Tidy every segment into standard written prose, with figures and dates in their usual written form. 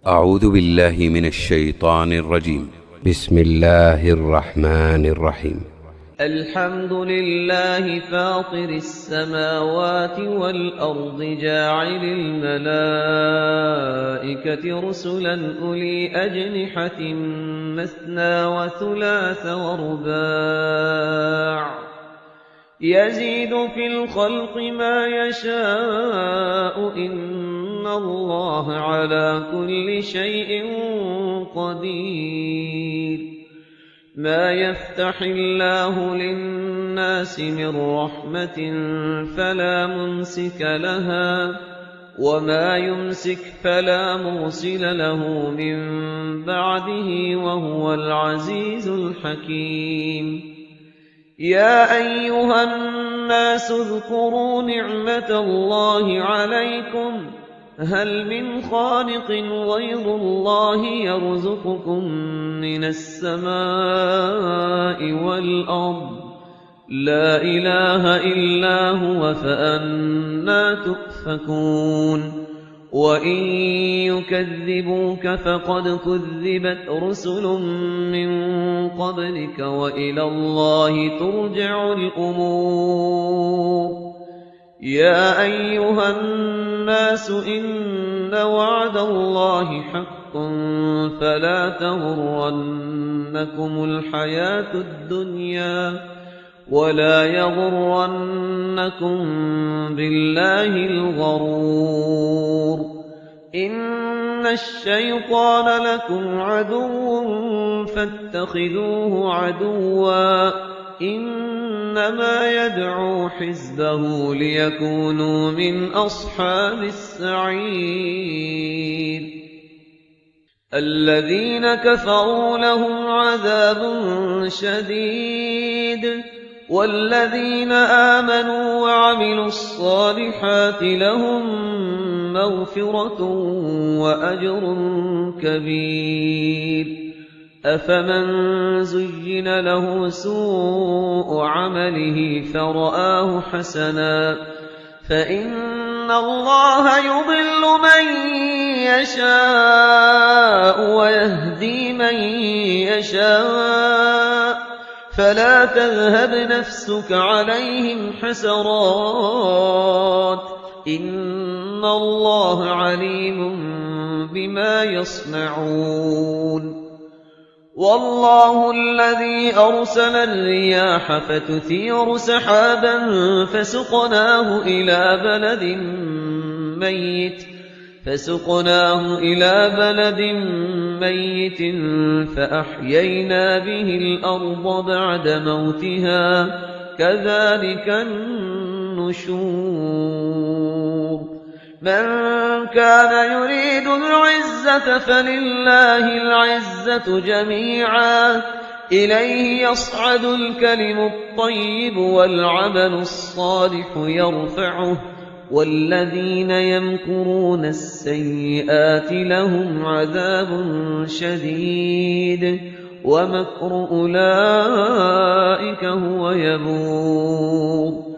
أعوذ بالله من الشيطان الرجيم. بسم الله الرحمن الرحيم. الحمد لله فاطر السماوات والأرض جاعل الملائكة رسلا أولي أجنحة مثنى وثلاث ورباع يزيد في الخلق ما يشاء إن الله على كل شيء قدير. ما يفتح الله للناس من رحمة فلا ممسك لها وما يمسك فلا مرسل له من بعده وهو العزيز الحكيم. يا أيها الناس اذكروا نعمة الله عليكم هل من خالق غير الله يرزقكم من السماء والأرض لا إله إلا هو فأنى تؤفكون. وإن يكذبوك فقد كذبت رسل من قبلك وإلى الله ترجع الأمور. يا أيها الناس إن وعد الله حق فلا تغرنكم الحياة الدنيا ولا يغرنكم بالله الغرور. إن الشيطان لكم عدو فاتخذوه عدوا إنما يدعو حزبه ليكونوا من أصحاب السعير. الذين كفروا لهم عذاب شديد والذين آمنوا وعملوا الصالحات لهم مغفرة وأجر كبير. أفمن زين له سوء عمله فرآه حسنا فإن الله يضل من يشاء ويهدي من يشاء فلا تذهب نفسك عليهم حسرات إن الله عليم بما يصنعون. والله الذي أرسل الرياح فتثير سحابا فسقناه إلى بلد ميت فأحيينا به الأرض بعد موتها كذلك النشور. من كان يريد العزة فلله العزة جميعا إليه يصعد الكلم الطيب والعمل الصالح يرفعه والذين يمكرون السيئات لهم عذاب شديد ومكر أولئك هو يبور.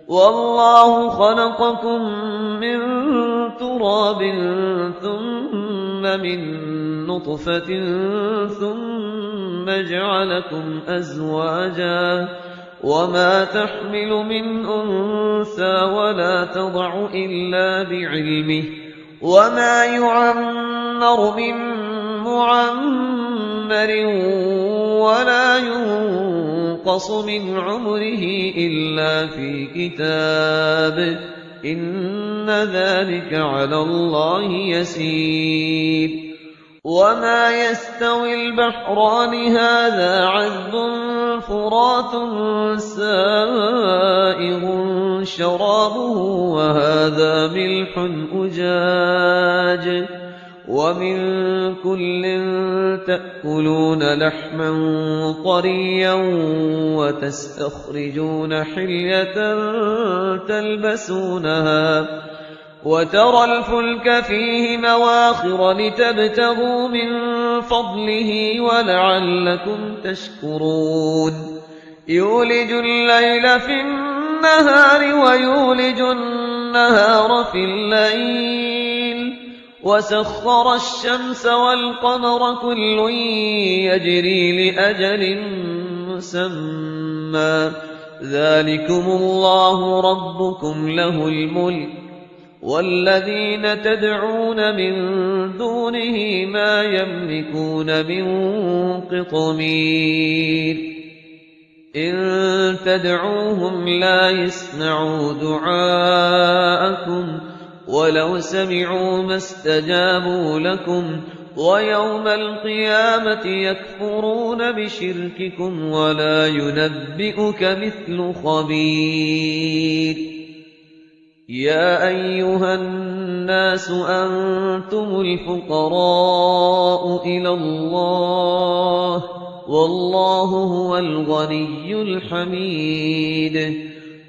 والله خلقكم من تراب ثم من نطفة ثم جعلكم أزواجا وما تحمل من أنثى ولا تضع إلا بعلمه وما يعمر من معمر ولا ينقص من عمره إلا في كتاب إن ذلك على الله يسير. وما يستوي البحران هذا عذب فرات سائغ شرابه وهذا ملح أجاج ومن كل تأكلون لحما طريا وتستخرجون حلية تلبسونها وترى الفلك فيه مواخر لتبتغوا من فضله ولعلكم تشكرون. يولج الليل في النهار ويولج النهار في الليل وسخر الشمس والقمر كل يجري لأجل مسمى ذلكم الله ربكم له الملك والذين تدعون من دونه ما يملكون من قطمير إن تدعوهم لا يسمعوا دعاءكم ولو سمعوا ما استجابوا لكم ويوم القيامة يكفرون بشرككم ولا ينبئك مثل خبير يا أيها الناس أنتم الفقراء إلى الله والله هو الغني الحميد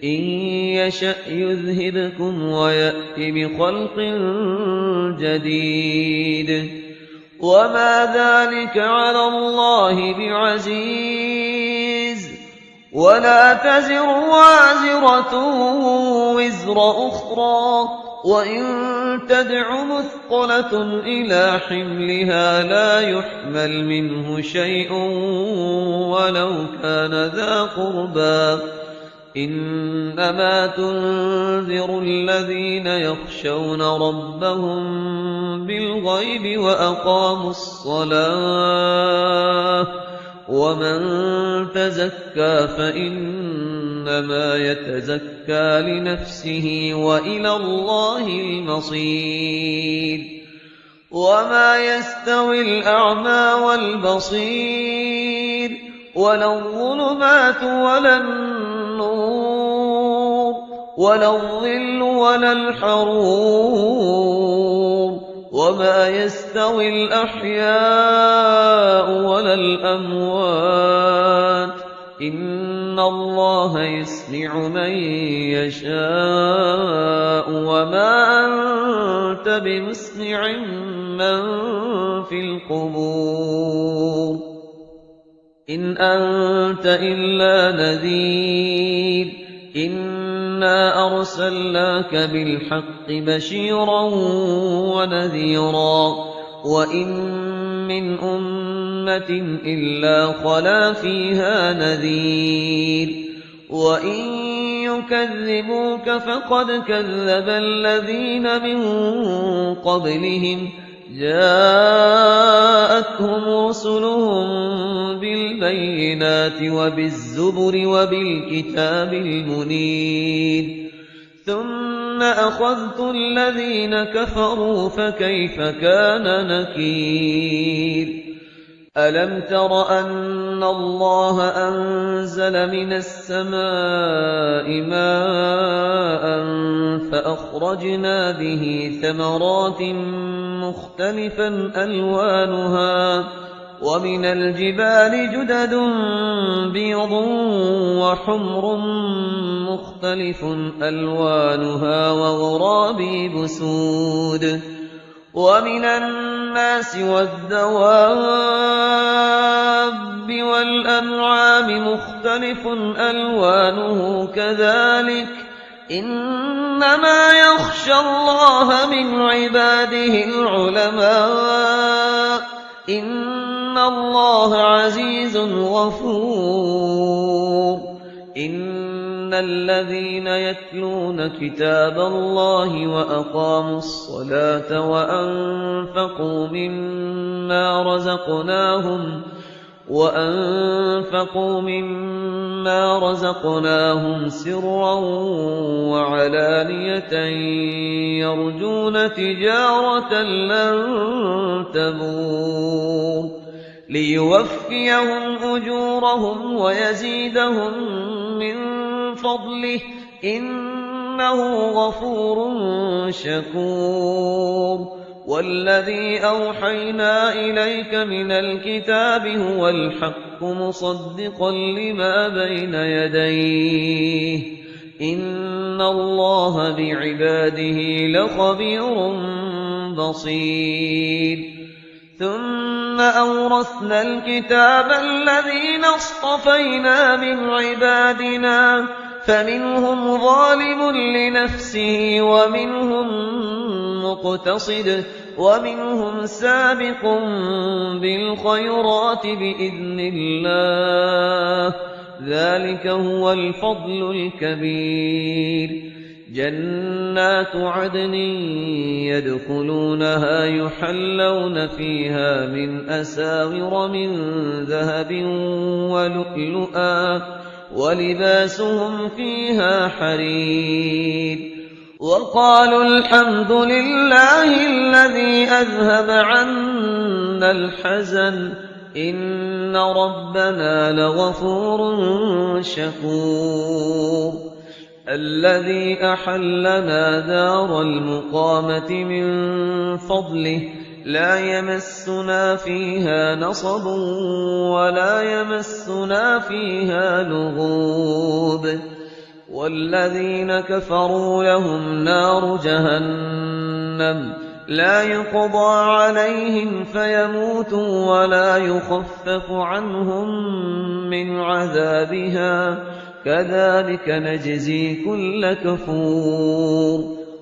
إن يشأ يذهبكم ويأت بخلق جديد وما ذلك على الله بعزيز ولا تزر وازرة وزر أخرى وإن تدع مثقلة إلى حملها لا يحمل منه شيء ولو كان ذا قربى إنما تنذر الذين يخشون ربهم بالغيب وأقاموا الصلاة ومن تزكى فإنما يتزكى لنفسه وإلى الله المصير وما يستوي الأعمى والبصير ولا الظلمات ولا النور ولا الظل ولا الحرور وما يستوي الأحياء ولا الأموات إن الله يسمع من يشاء وما أنت بمسمع من في القبور إن أنت إلا نذير إنا أرسلناك بالحق بشيرا ونذيرا وإن من أمة إلا خلا فيها نذير وإن يكذبوك فقد كذب الذين من قبلهم جاءتهم رسلهم بالبينات وبالزبر وبالكتاب المنير ثم أخذت الذين كفروا فكيف كان نكير ألم تر أن الله أنزل من السماء ماء فأخرجنا به ثمرات مختلفا ألوانها ومن الجبال جدد بيض وحمر مختلف ألوانها وغرابيب سود ومن الناس والدواب والأنعام مختلف ألوانه كذلك إنما يخشى الله من عباده العلماء إن الله عزيز غفور إن الذين يتلون كتاب الله وأقاموا الصلاة وأنفقوا مما رزقناهم سرا وعلانية يرجون تجارة لن تبور ليوفيهم أجورهم ويزيدهم من فضله إنه غفور شكور والذي أوحينا إليك من الكتاب هو الحق مصدقا لما بين يديه إن الله بعباده لخبير بصير ثم أورثنا الكتاب الذين اصطفينا من عبادنا فمنهم ظالم لنفسه ومنهم مقتصد ومنهم سابق بالخيرات بإذن الله، ذلك هو الفضل الكبير. جنات عدن يدخلونها يحلون فيها من أساور من ذهب ولؤلؤا ولباسهم فيها حرير. وقالوا الحمد لله الذي أذهب عنا الحزن إن ربنا لغفور شكور. الذي أحلنا دار المقامة من فضله لا يمسنا فيها نصب ولا يمسنا فيها لغوب. والذين كفروا لهم نار جهنم لا يقضى عليهم فيموتوا ولا يخفف عنهم من عذابها كذلك نجزي كل كفور.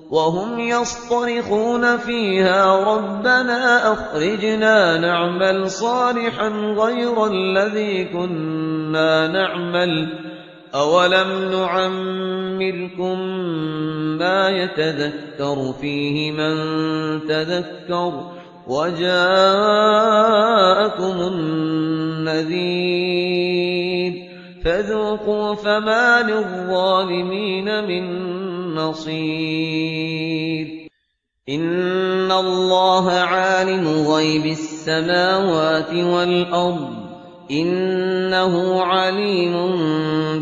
وهم يصطرخون فيها ربنا أخرجنا نعمل صالحا غير الذي كنا نعمل أولم نعمركم ما يتذكر فيه من تذكر وجاءكم النذير فذوقوا فما للظالمين من نصير. إن الله عالم غيب السماوات والأرض إنه عليم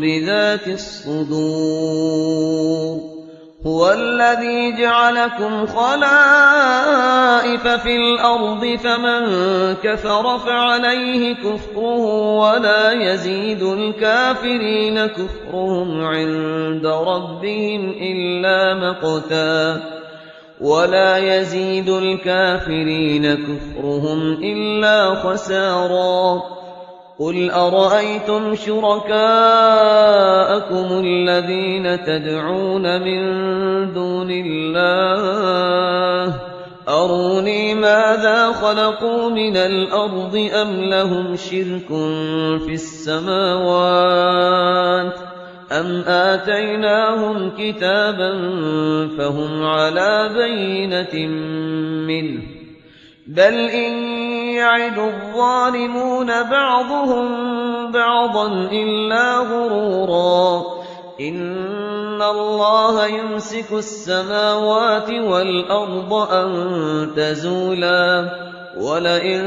بذات الصدور. هو الذي جعلكم خلائف في الأرض فمن كفر فعليه كفره ولا يزيد الكافرين كفرهم عند ربهم إلا مقتا ولا يزيد الكافرين كفرهم إلا خسارا. قل أرأيتم شركاءكم الذين تدعون من دون الله أروني ماذا خلقوا من الأرض أم لهم شرك في السماوات أم آتيناهم كتابا فهم على بينة منه بل إن يعد الظالمون بعضهم بعضا إلا غرورا. إن الله يمسك السماوات والأرض أن تزولا ولئن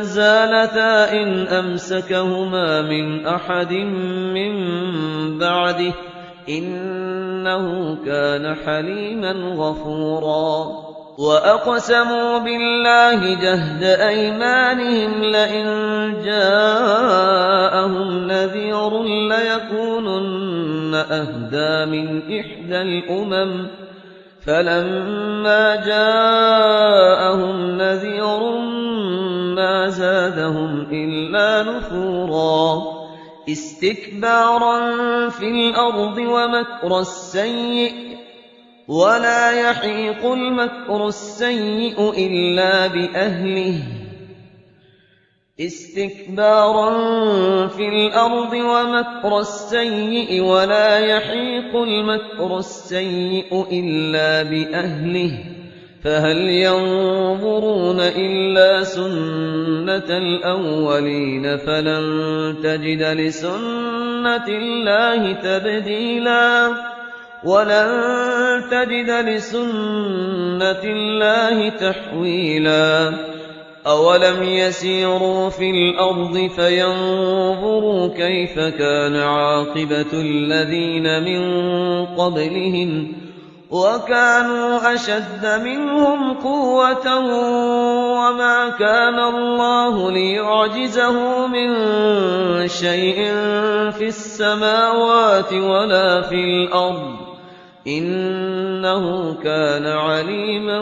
زالتا إن أمسكهما من أحد من بعده إنه كان حليما غفورا. وأقسموا بالله جهد أيمانهم لئن جاءهم نذير ليكونن أهدى من إحدى الأمم فلما جاءهم نذير ما زادهم إلا نفورا. استكبارا في الأرض ومكر السيء ولا يحيق المكر السيء إلا بأهله. استكبارا في الأرض ومكر السيء ولا يحيق المكر السيء إلا بأهله فهل ينظرون إلا سنة الأولين فلن تجد لسنة الله تبديلا ولن تجد لسنة الله تحويلا. أولم يسيروا في الأرض فينظروا كيف كان عاقبة الذين من قبلهم وكانوا أشد منهم قوة وما كان الله ليعجزه من شيء في السماوات ولا في الأرض إنه كان عليما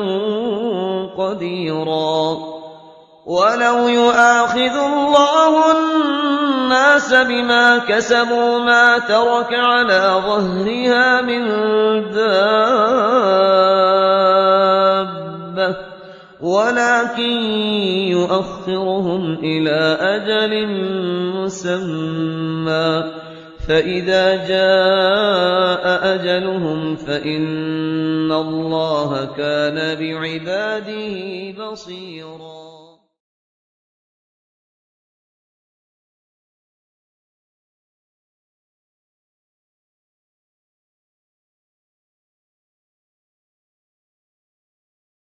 قديرا. ولو يؤاخذ الله الناس بما كسبوا ما ترك على ظهرها من دابة ولكن يؤخرهم إلى أجل مسمى فإذا جاء أجلهم فإن الله كان بعباده بصيرا